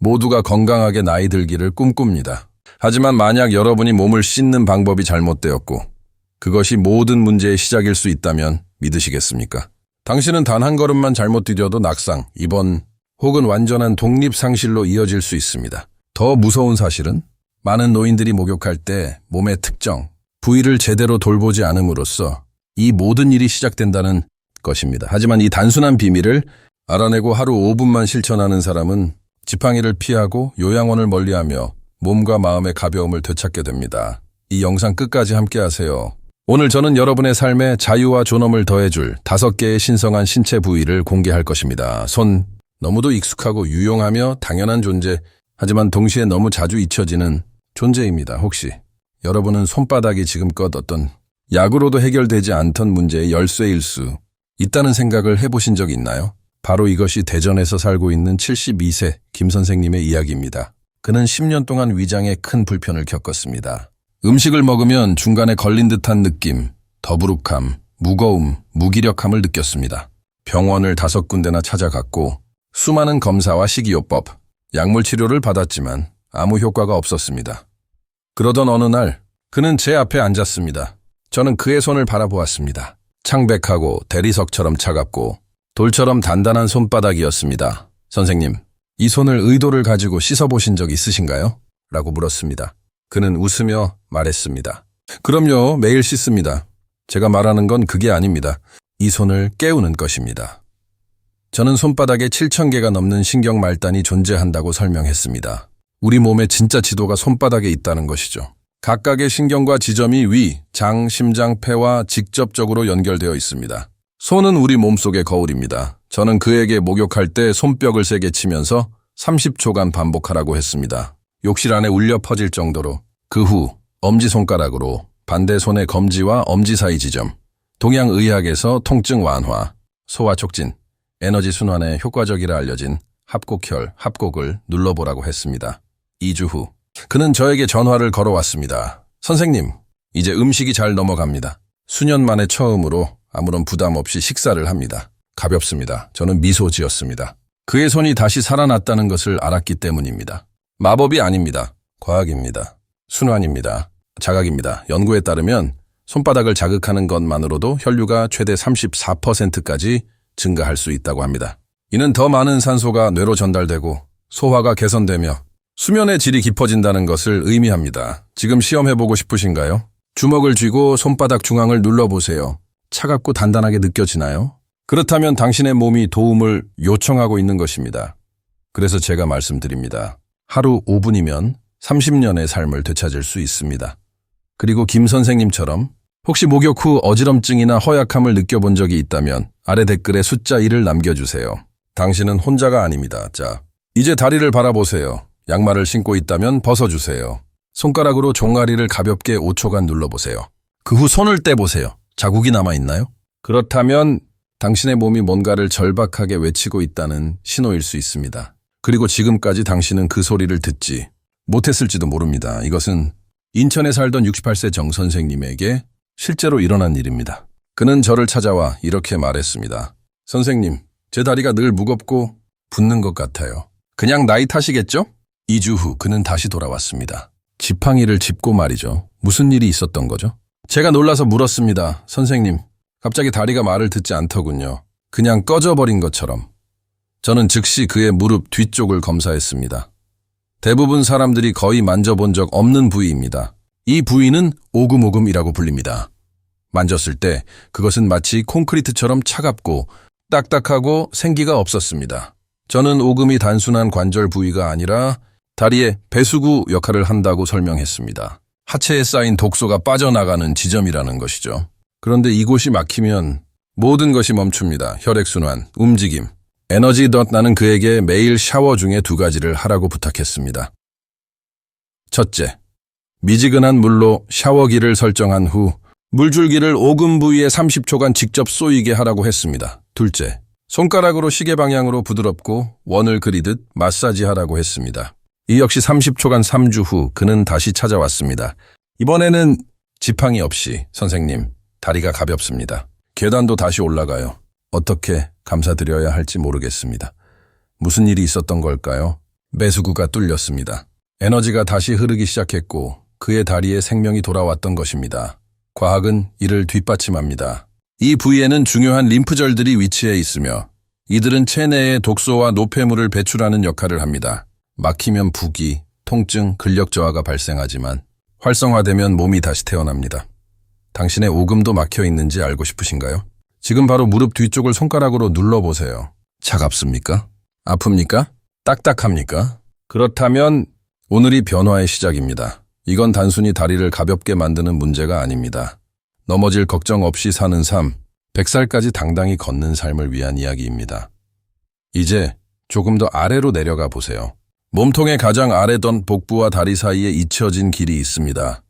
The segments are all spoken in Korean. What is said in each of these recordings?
모두가 건강하게 나이 들기를 꿈꿉니다. 하지만 만약 여러분이 몸을 씻는 방법이 잘못되었고 그것이 모든 문제의 시작일 수 있다면 믿으시겠습니까? 당신은 단 한 걸음만 잘못 디뎌도 낙상, 입원 혹은 완전한 독립상실로 이어질 수 있습니다. 더 무서운 사실은 많은 노인들이 목욕할 때 몸의 특정 부위를 제대로 돌보지 않음으로써 이 모든 일이 시작된다는 것입니다. 하지만 이 단순한 비밀을 알아내고 하루 5분만 실천하는 사람은 지팡이를 피하고 요양원을 멀리하며 몸과 마음의 가벼움을 되찾게 됩니다. 이 영상 끝까지 함께 하세요. 오늘 저는 여러분의 삶에 자유와 존엄을 더해줄 5개의 신성한 신체 부위를 공개할 것입니다. 손, 너무도 익숙하고 유용하며 당연한 존재, 하지만 동시에 너무 자주 잊혀지는 존재입니다. 혹시 여러분은 손바닥이 지금껏 어떤 약으로도 해결되지 않던 문제의 열쇠일 수 있다는 생각을 해보신 적 있나요? 바로 이것이 대전에서 살고 있는 72세 김 선생님의 이야기입니다. 그는 10년 동안 위장에 큰 불편을 겪었습니다. 음식을 먹으면 중간에 걸린 듯한 느낌, 더부룩함, 무거움, 무기력함을 느꼈습니다. 병원을 5군데나 찾아갔고 수많은 검사와 식이요법, 약물 치료를 받았지만 아무 효과가 없었습니다. 그러던 어느 날 그는 제 앞에 앉았습니다. 저는 그의 손을 바라보았습니다. 창백하고 대리석처럼 차갑고 돌처럼 단단한 손바닥이었습니다. 선생님, 이 손을 의도를 가지고 씻어보신 적 있으신가요? 라고 물었습니다. 그는 웃으며 말했습니다. 그럼요, 매일 씻습니다. 제가 말하는 건 그게 아닙니다. 이 손을 깨우는 것입니다. 저는 손바닥에 7,000개가 넘는 신경 말단이 존재한다고 설명했습니다. 우리 몸의 진짜 지도가 손바닥에 있다는 것이죠. 각각의 신경과 지점이 위, 장, 심장, 폐와 직접적으로 연결되어 있습니다. 손은 우리 몸속의 거울입니다. 저는 그에게 목욕할 때 손뼉을 세게 치면서 30초간 반복하라고 했습니다. 욕실 안에 울려 퍼질 정도로. 그 후 엄지손가락으로 반대 손의 검지와 엄지 사이 지점, 동양의학에서 통증 완화, 소화 촉진, 에너지 순환에 효과적이라 알려진 합곡혈, 합곡을 눌러보라고 했습니다. 2주 후 그는 저에게 전화를 걸어왔습니다. 선생님, 이제 음식이 잘 넘어갑니다. 수년 만에 처음으로 아무런 부담 없이 식사를 합니다. 가볍습니다. 저는 미소 지었습니다. 그의 손이 다시 살아났다는 것을 알았기 때문입니다. 마법이 아닙니다. 과학입니다. 순환입니다. 자각입니다. 연구에 따르면 손바닥을 자극하는 것만으로도 혈류가 최대 34%까지 증가할 수 있다고 합니다. 이는 더 많은 산소가 뇌로 전달되고 소화가 개선되며 수면의 질이 깊어진다는 것을 의미합니다. 지금 시험해보고 싶으신가요? 주먹을 쥐고 손바닥 중앙을 눌러보세요. 차갑고 단단하게 느껴지나요? 그렇다면 당신의 몸이 도움을 요청하고 있는 것입니다. 그래서 제가 말씀드립니다. 하루 5분이면 30년의 삶을 되찾을 수 있습니다. 그리고 김 선생님처럼 혹시 목욕 후 어지럼증이나 허약함을 느껴본 적이 있다면 아래 댓글에 숫자 1을 남겨주세요. 당신은 혼자가 아닙니다. 자, 이제 다리를 바라보세요. 양말을 신고 있다면 벗어주세요. 손가락으로 종아리를 가볍게 5초간 눌러보세요. 그 후 손을 떼보세요. 자국이 남아있나요? 그렇다면 당신의 몸이 뭔가를 절박하게 외치고 있다는 신호일 수 있습니다. 그리고 지금까지 당신은 그 소리를 듣지 못했을지도 모릅니다. 이것은 인천에 살던 68세 정 선생님에게 실제로 일어난 일입니다. 그는 저를 찾아와 이렇게 말했습니다. 선생님, 제 다리가 늘 무겁고 붓는 것 같아요. 그냥 나이 탓이겠죠? 2주 후 그는 다시 돌아왔습니다. 지팡이를 짚고 말이죠. 무슨 일이 있었던 거죠? 제가 놀라서 물었습니다. 선생님, 갑자기 다리가 말을 듣지 않더군요. 그냥 꺼져버린 것처럼. 저는 즉시 그의 무릎 뒤쪽을 검사했습니다. 대부분 사람들이 거의 만져본 적 없는 부위입니다. 이 부위는 오금오금이라고 불립니다. 만졌을 때 그것은 마치 콘크리트처럼 차갑고 딱딱하고 생기가 없었습니다. 저는 오금이 단순한 관절 부위가 아니라 다리의 배수구 역할을 한다고 설명했습니다. 하체에 쌓인 독소가 빠져나가는 지점이라는 것이죠. 그런데 이곳이 막히면 모든 것이 멈춥니다. 혈액순환, 움직임, 에너지 덧. 나는 그에게 매일 샤워 중에 2가지를 하라고 부탁했습니다. 첫째, 미지근한 물로 샤워기를 설정한 후 물줄기를 오금 부위에 30초간 직접 쏘이게 하라고 했습니다. 둘째, 손가락으로 시계 방향으로 부드럽고 원을 그리듯 마사지하라고 했습니다. 이 역시 30초간 3주 후 그는 다시 찾아왔습니다. 이번에는 지팡이 없이 선생님, 다리가 가볍습니다. 계단도 다시 올라가요. 어떻게 감사드려야 할지 모르겠습니다. 무슨 일이 있었던 걸까요? 매수구가 뚫렸습니다. 에너지가 다시 흐르기 시작했고 그의 다리에 생명이 돌아왔던 것입니다. 과학은 이를 뒷받침합니다. 이 부위에는 중요한 림프절들이 위치해 있으며 이들은 체내에 독소와 노폐물을 배출하는 역할을 합니다. 막히면 부기, 통증, 근력 저하가 발생하지만 활성화되면 몸이 다시 태어납니다. 당신의 오금도 막혀 있는지 알고 싶으신가요? 지금 바로 무릎 뒤쪽을 손가락으로 눌러보세요. 차갑습니까? 아픕니까? 딱딱합니까? 그렇다면 오늘이 변화의 시작입니다. 이건 단순히 다리를 가볍게 만드는 문제가 아닙니다. 넘어질 걱정 없이 사는 삶, 100살까지 당당히 걷는 삶을 위한 이야기입니다. 이제 조금 더 아래로 내려가 보세요. 몸통의 가장 아래던 복부와 다리 사이에 잊혀진 길이 있습니다.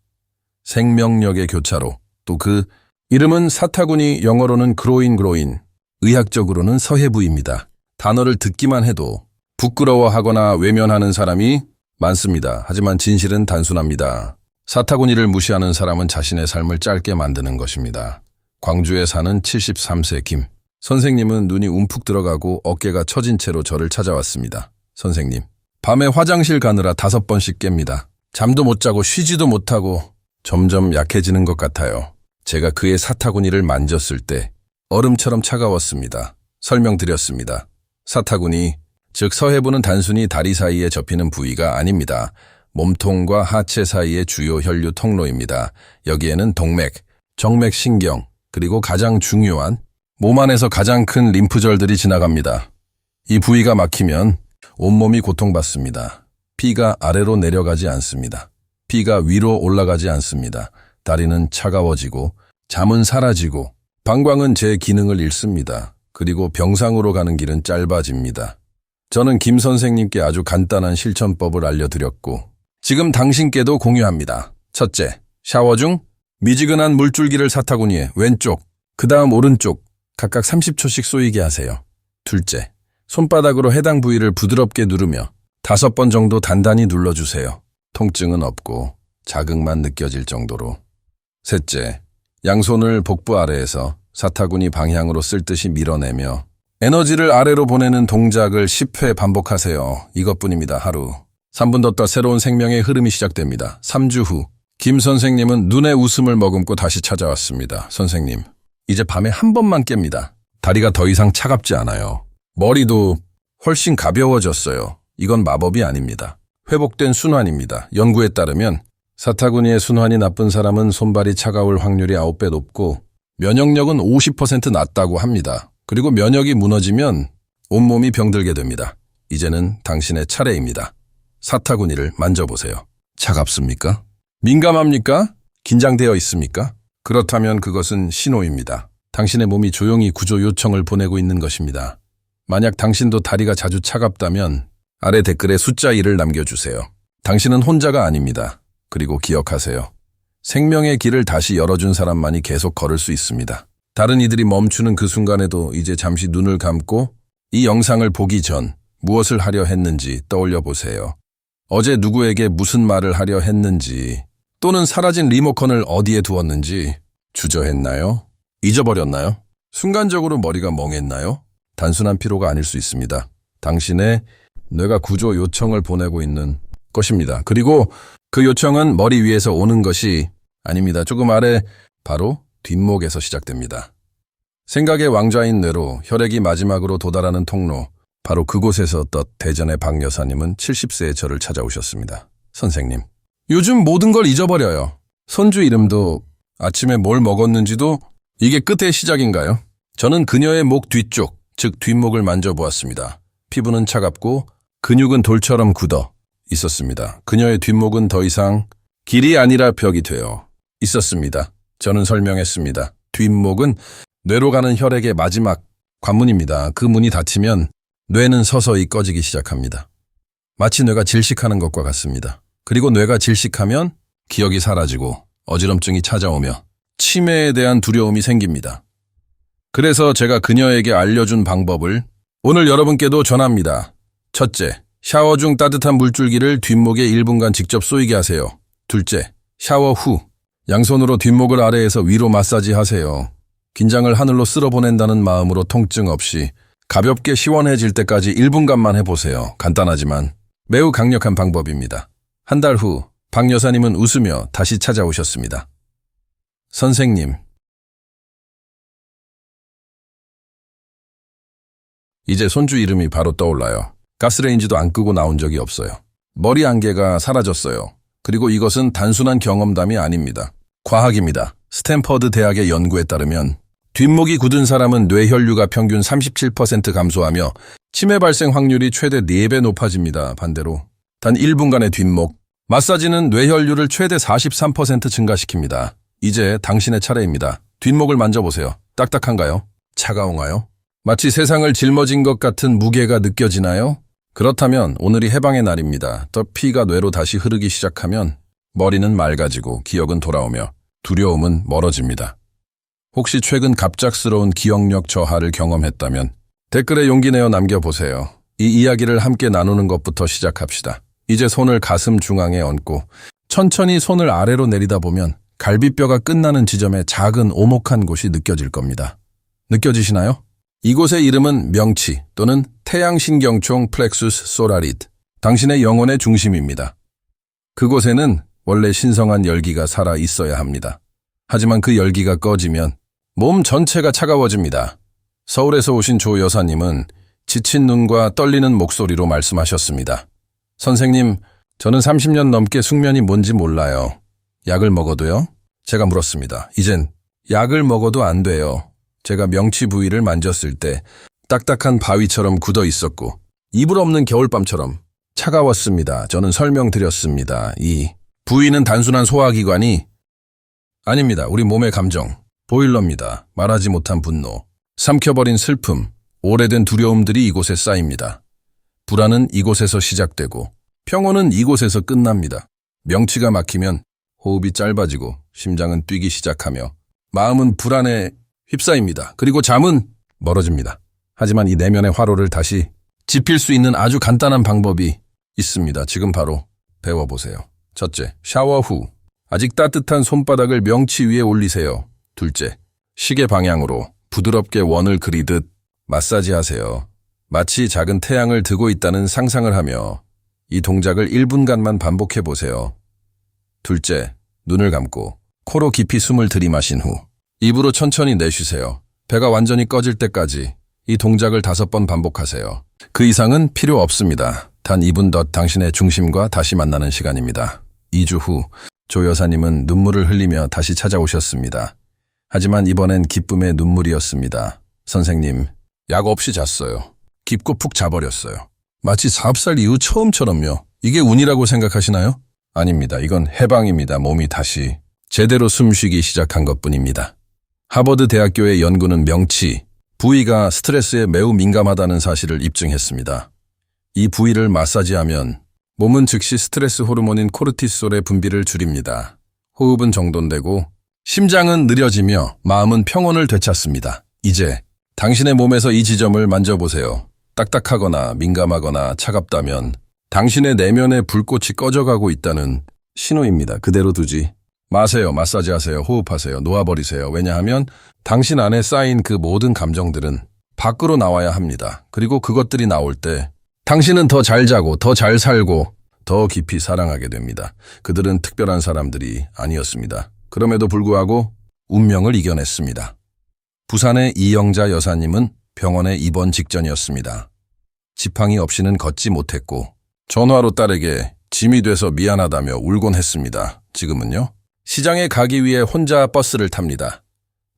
생명력의 교차로, 또 그 이름은 사타구니, 영어로는 그로인, 의학적으로는 서해부입니다. 단어를 듣기만 해도 부끄러워하거나 외면하는 사람이 많습니다. 하지만 진실은 단순합니다. 사타구니를 무시하는 사람은 자신의 삶을 짧게 만드는 것입니다. 광주에 사는 73세 김 선생님은 눈이 움푹 들어가고 어깨가 처진 채로 저를 찾아왔습니다. 선생님, 밤에 화장실 가느라 5번씩 깹니다. 잠도 못 자고 쉬지도 못하고 점점 약해지는 것 같아요. 제가 그의 사타구니를 만졌을 때 얼음처럼 차가웠습니다. 설명드렸습니다. 사타구니, 즉 서해부는 단순히 다리 사이에 접히는 부위가 아닙니다. 몸통과 하체 사이의 주요 혈류 통로입니다. 여기에는 동맥, 정맥신경, 그리고 가장 중요한 몸 안에서 가장 큰 림프절들이 지나갑니다. 이 부위가 막히면 온몸이 고통받습니다. 피가 아래로 내려가지 않습니다. 피가 위로 올라가지 않습니다. 다리는 차가워지고 잠은 사라지고 방광은 제 기능을 잃습니다. 그리고 병상으로 가는 길은 짧아집니다. 저는 김 선생님께 아주 간단한 실천법을 알려드렸고 지금 당신께도 공유합니다. 첫째, 샤워 중 미지근한 물줄기를 사타구니에 왼쪽, 그 다음 오른쪽 각각 30초씩 쏘이게 하세요. 둘째, 손바닥으로 해당 부위를 부드럽게 누르며 5번 정도 단단히 눌러주세요. 통증은 없고 자극만 느껴질 정도로. 셋째, 양손을 복부 아래에서 사타구니 방향으로 쓸듯이 밀어내며 에너지를 아래로 보내는 동작을 10회 반복하세요. 이것뿐입니다. 하루. 3분 뒀다 새로운 생명의 흐름이 시작됩니다. 3주 후, 김 선생님은 눈에 웃음을 머금고 다시 찾아왔습니다. 선생님, 이제 밤에 한 번만 깹니다. 다리가 더 이상 차갑지 않아요. 머리도 훨씬 가벼워졌어요. 이건 마법이 아닙니다. 회복된 순환입니다. 연구에 따르면 사타구니의 순환이 나쁜 사람은 손발이 차가울 확률이 9배 높고 면역력은 50% 낮다고 합니다. 그리고 면역이 무너지면 온몸이 병들게 됩니다. 이제는 당신의 차례입니다. 사타구니를 만져보세요. 차갑습니까? 민감합니까? 긴장되어 있습니까? 그렇다면 그것은 신호입니다. 당신의 몸이 조용히 구조 요청을 보내고 있는 것입니다. 만약 당신도 다리가 자주 차갑다면 아래 댓글에 숫자 1을 남겨주세요. 당신은 혼자가 아닙니다. 그리고 기억하세요. 생명의 길을 다시 열어준 사람만이 계속 걸을 수 있습니다. 다른 이들이 멈추는 그 순간에도 이제 잠시 눈을 감고 이 영상을 보기 전 무엇을 하려 했는지 떠올려 보세요. 어제 누구에게 무슨 말을 하려 했는지, 또는 사라진 리모컨을 어디에 두었는지 주저했나요? 잊어버렸나요? 순간적으로 머리가 멍했나요? 단순한 피로가 아닐 수 있습니다. 당신의 뇌가 구조 요청을 보내고 있는 것입니다. 그리고 그 요청은 머리 위에서 오는 것이 아닙니다. 조금 아래, 바로 뒷목에서 시작됩니다. 생각의 왕좌인 뇌로 혈액이 마지막으로 도달하는 통로, 바로 그곳에서 떴 대전의 박 여사님은 70세의 저를 찾아오셨습니다. 선생님, 요즘 모든 걸 잊어버려요. 손주 이름도 아침에 뭘 먹었는지도. 이게 끝의 시작인가요? 저는 그녀의 목 뒤쪽, 즉 뒷목을 만져보았습니다. 피부는 차갑고 근육은 돌처럼 굳어 있었습니다. 그녀의 뒷목은 더 이상 길이 아니라 벽이 되어 있었습니다. 저는 설명했습니다. 뒷목은 뇌로 가는 혈액의 마지막 관문입니다. 그 문이 닫히면 뇌는 서서히 꺼지기 시작합니다. 마치 뇌가 질식하는 것과 같습니다. 그리고 뇌가 질식하면 기억이 사라지고 어지럼증이 찾아오며 치매에 대한 두려움이 생깁니다. 그래서 제가 그녀에게 알려준 방법을 오늘 여러분께도 전합니다. 첫째, 샤워 중 따뜻한 물줄기를 뒷목에 1분간 직접 쏘이게 하세요. 둘째, 샤워 후 양손으로 뒷목을 아래에서 위로 마사지 하세요. 긴장을 하늘로 쓸어보낸다는 마음으로 통증 없이 가볍게 시원해질 때까지 1분간만 해보세요. 간단하지만 매우 강력한 방법입니다. 한 달 후 박 여사님은 웃으며 다시 찾아오셨습니다. 선생님, 이제 손주 이름이 바로 떠올라요. 가스레인지도 안 끄고 나온 적이 없어요. 머리 안개가 사라졌어요. 그리고 이것은 단순한 경험담이 아닙니다. 과학입니다. 스탠퍼드 대학의 연구에 따르면 뒷목이 굳은 사람은 뇌혈류가 평균 37% 감소하며 치매 발생 확률이 최대 4배 높아집니다. 반대로 단 1분간의 뒷목 마사지는 뇌혈류를 최대 43% 증가시킵니다. 이제 당신의 차례입니다. 뒷목을 만져보세요. 딱딱한가요? 차가운가요? 마치 세상을 짊어진 것 같은 무게가 느껴지나요? 그렇다면 오늘이 해방의 날입니다. 더 피가 뇌로 다시 흐르기 시작하면 머리는 맑아지고 기억은 돌아오며 두려움은 멀어집니다. 혹시 최근 갑작스러운 기억력 저하를 경험했다면 댓글에 용기 내어 남겨보세요. 이 이야기를 함께 나누는 것부터 시작합시다. 이제 손을 가슴 중앙에 얹고 천천히 손을 아래로 내리다 보면 갈비뼈가 끝나는 지점에 작은 오목한 곳이 느껴질 겁니다. 느껴지시나요? 이곳의 이름은 명치 또는 태양신경총 플렉수스 소라리드, 당신의 영혼의 중심입니다. 그곳에는 원래 신성한 열기가 살아 있어야 합니다. 하지만 그 열기가 꺼지면 몸 전체가 차가워집니다. 서울에서 오신 조 여사님은 지친 눈과 떨리는 목소리로 말씀하셨습니다. 선생님, 저는 30년 넘게 숙면이 뭔지 몰라요. 약을 먹어도요? 제가 물었습니다. 이젠 약을 먹어도 안 돼요. 제가 명치 부위를 만졌을 때 딱딱한 바위처럼 굳어 있었고 이불 없는 겨울밤처럼 차가웠습니다. 저는 설명드렸습니다. 이 부위는 단순한 소화기관이 아닙니다. 우리 몸의 감정, 보일러입니다. 말하지 못한 분노, 삼켜버린 슬픔, 오래된 두려움들이 이곳에 쌓입니다. 불안은 이곳에서 시작되고 평온은 이곳에서 끝납니다. 명치가 막히면 호흡이 짧아지고 심장은 뛰기 시작하며 마음은 불안에 휩싸입니다. 그리고 잠은 멀어집니다. 하지만 이 내면의 화로를 다시 지필 수 있는 아주 간단한 방법이 있습니다. 지금 바로 배워보세요. 첫째, 샤워 후 아직 따뜻한 손바닥을 명치 위에 올리세요. 둘째, 시계 방향으로 부드럽게 원을 그리듯 마사지하세요. 마치 작은 태양을 드고 있다는 상상을 하며 이 동작을 1분간만 반복해보세요. 둘째, 눈을 감고 코로 깊이 숨을 들이마신 후 입으로 천천히 내쉬세요. 배가 완전히 꺼질 때까지 이 동작을 5번 반복하세요. 그 이상은 필요 없습니다. 단 2분 더 당신의 중심과 다시 만나는 시간입니다. 2주 후 조 여사님은 눈물을 흘리며 다시 찾아오셨습니다. 하지만 이번엔 기쁨의 눈물이었습니다. 선생님, 약 없이 잤어요. 깊고 푹 자버렸어요. 마치 4살 이후 처음처럼요. 이게 운이라고 생각하시나요? 아닙니다. 이건 해방입니다. 몸이 다시 제대로 숨쉬기 시작한 것뿐입니다. 하버드 대학교의 연구는 명치, 부위가 스트레스에 매우 민감하다는 사실을 입증했습니다. 이 부위를 마사지하면 몸은 즉시 스트레스 호르몬인 코르티솔의 분비를 줄입니다. 호흡은 정돈되고 심장은 느려지며 마음은 평온을 되찾습니다. 이제 당신의 몸에서 이 지점을 만져보세요. 딱딱하거나 민감하거나 차갑다면 당신의 내면의 불꽃이 꺼져가고 있다는 신호입니다. 그대로 두지 마세요. 마사지하세요. 호흡하세요. 놓아버리세요. 왜냐하면 당신 안에 쌓인 그 모든 감정들은 밖으로 나와야 합니다. 그리고 그것들이 나올 때 당신은 더 잘 자고 더 잘 살고 더 깊이 사랑하게 됩니다. 그들은 특별한 사람들이 아니었습니다. 그럼에도 불구하고 운명을 이겨냈습니다. 부산의 이영자 여사님은 병원에 입원 직전이었습니다. 지팡이 없이는 걷지 못했고 전화로 딸에게 짐이 돼서 미안하다며 울곤 했습니다. 지금은요? 시장에 가기 위해 혼자 버스를 탑니다.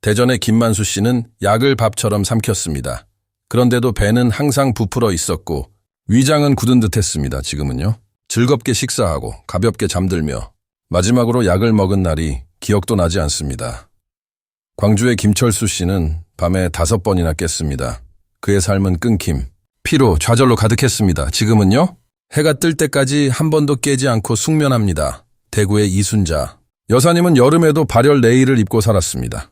대전의 김만수 씨는 약을 밥처럼 삼켰습니다. 그런데도 배는 항상 부풀어 있었고 위장은 굳은 듯했습니다. 지금은요? 즐겁게 식사하고 가볍게 잠들며 마지막으로 약을 먹은 날이 기억도 나지 않습니다. 광주의 김철수 씨는 밤에 5번이나 깼습니다. 그의 삶은 끊김, 피로, 좌절로 가득했습니다. 지금은요? 해가 뜰 때까지 한 번도 깨지 않고 숙면합니다. 대구의 이순자 여사님은 여름에도 발열 네일을 입고 살았습니다.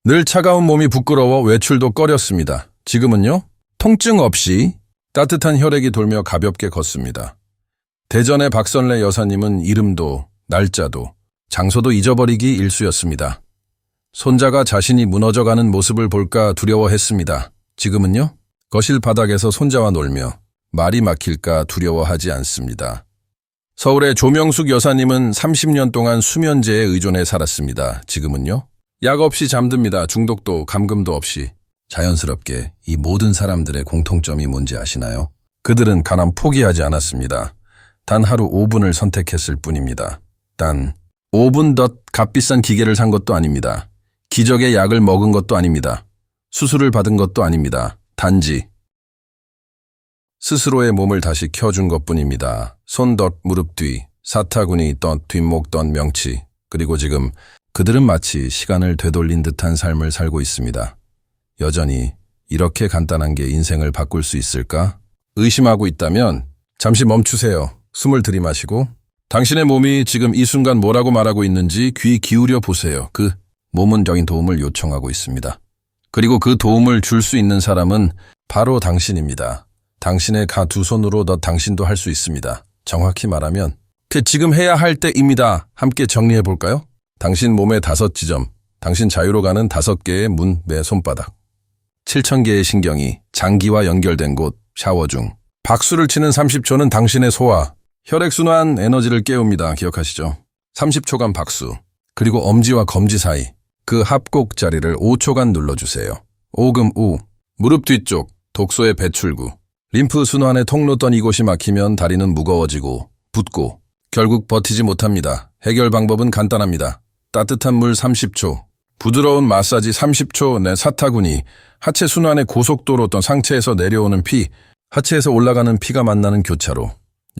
늘 차가운 몸이 부끄러워 외출도 꺼렸습니다. 지금은요? 통증 없이 따뜻한 혈액이 돌며 가볍게 걷습니다. 대전의 박선래 여사님은 이름도 날짜도 장소도 잊어버리기 일쑤였습니다. 손자가 자신이 무너져가는 모습을 볼까 두려워했습니다. 지금은요? 거실 바닥에서 손자와 놀며 말이 막힐까 두려워하지 않습니다. 서울의 조명숙 여사님은 30년 동안 수면제에 의존해 살았습니다. 지금은요? 약 없이 잠듭니다. 중독도 감금도 없이. 자연스럽게 이 모든 사람들의 공통점이 뭔지 아시나요? 그들은 가난 포기하지 않았습니다. 단 하루 5분을 선택했을 뿐입니다. 단 5분 덧 값비싼 기계를 산 것도 아닙니다. 기적의 약을 먹은 것도 아닙니다. 수술을 받은 것도 아닙니다. 단지 스스로의 몸을 다시 켜준 것뿐입니다. 손 덧 무릎 뒤, 사타구니 덧 뒷목 덧 명치, 그리고 지금 그들은 마치 시간을 되돌린 듯한 삶을 살고 있습니다. 여전히 이렇게 간단한 게 인생을 바꿀 수 있을까? 의심하고 있다면 잠시 멈추세요. 숨을 들이마시고 당신의 몸이 지금 이 순간 뭐라고 말하고 있는지 귀 기울여 보세요. 그 몸은 적인 도움을 요청하고 있습니다. 그리고 그 도움을 줄 수 있는 사람은 바로 당신입니다. 당신의 두 손으로 더 당신도 할 수 있습니다. 정확히 말하면 지금 해야 할 때입니다. 함께 정리해 볼까요? 당신 몸의 5지점, 당신 자유로 가는 5개의 문, 매 손바닥. 7,000개의 신경이 장기와 연결된 곳, 샤워 중. 박수를 치는 30초는 당신의 소화, 혈액순환 에너지를 깨웁니다. 기억하시죠? 30초간 박수. 그리고 엄지와 검지 사이, 그 합곡 자리를 5초간 눌러주세요. 오금 우, 무릎 뒤쪽, 독소의 배출구. 림프 순환의 통로던 이곳이 막히면 다리는 무거워지고 붓고 결국 버티지 못합니다. 해결 방법은 간단합니다. 따뜻한 물 30초, 부드러운 마사지 30초 내 사타구니, 하체 순환의 고속도로 어떤 상체에서 내려오는 피, 하체에서 올라가는 피가 만나는 교차로.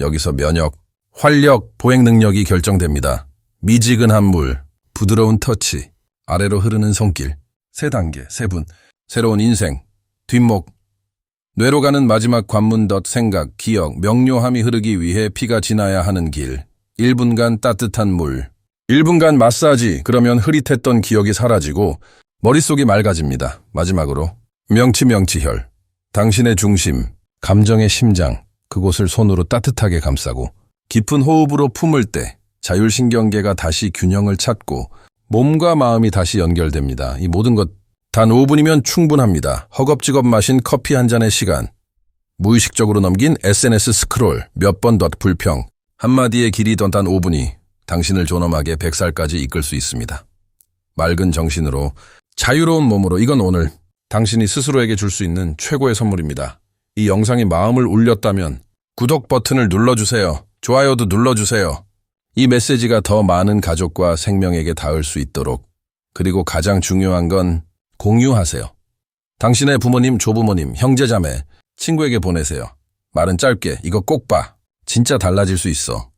여기서 면역, 활력, 보행 능력이 결정됩니다. 미지근한 물, 부드러운 터치, 아래로 흐르는 손길, 3단계, 3분, 새로운 인생, 뒷목, 뇌로 가는 마지막 관문 덧 생각, 기억, 명료함이 흐르기 위해 피가 지나야 하는 길, 1분간 따뜻한 물, 1분간 마사지, 그러면 흐릿했던 기억이 사라지고 머릿속이 맑아집니다. 마지막으로 명치명치혈, 당신의 중심, 감정의 심장, 그곳을 손으로 따뜻하게 감싸고 깊은 호흡으로 품을 때 자율신경계가 다시 균형을 찾고 몸과 마음이 다시 연결됩니다. 이 모든 것 단 5분이면 충분합니다. 허겁지겁 마신 커피 한 잔의 시간, 무의식적으로 넘긴 SNS 스크롤, 몇 번 덧 불평, 한마디의 길이 단 5분이 당신을 존엄하게 100살까지 이끌 수 있습니다. 맑은 정신으로, 자유로운 몸으로, 이건 오늘 당신이 스스로에게 줄 수 있는 최고의 선물입니다. 이 영상이 마음을 울렸다면 구독 버튼을 눌러주세요. 좋아요도 눌러주세요. 이 메시지가 더 많은 가족과 생명에게 닿을 수 있도록, 그리고 가장 중요한 건 공유하세요. 당신의 부모님, 조부모님, 형제자매, 친구에게 보내세요. 말은 짧게, 이거 꼭 봐. 진짜 달라질 수 있어.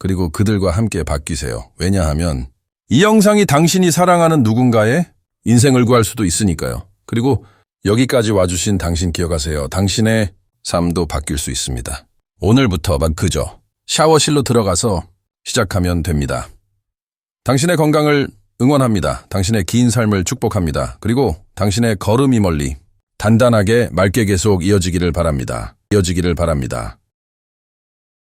그리고 그들과 함께 바뀌세요. 왜냐하면 이 영상이 당신이 사랑하는 누군가의 인생을 구할 수도 있으니까요. 그리고 여기까지 와주신 당신 기억하세요. 당신의 삶도 바뀔 수 있습니다. 오늘부터 그저 샤워실로 들어가서 시작하면 됩니다. 당신의 건강을 응원합니다. 당신의 긴 삶을 축복합니다. 그리고 당신의 걸음이 멀리 단단하게 맑게 계속 이어지기를 바랍니다. 이어지기를 바랍니다.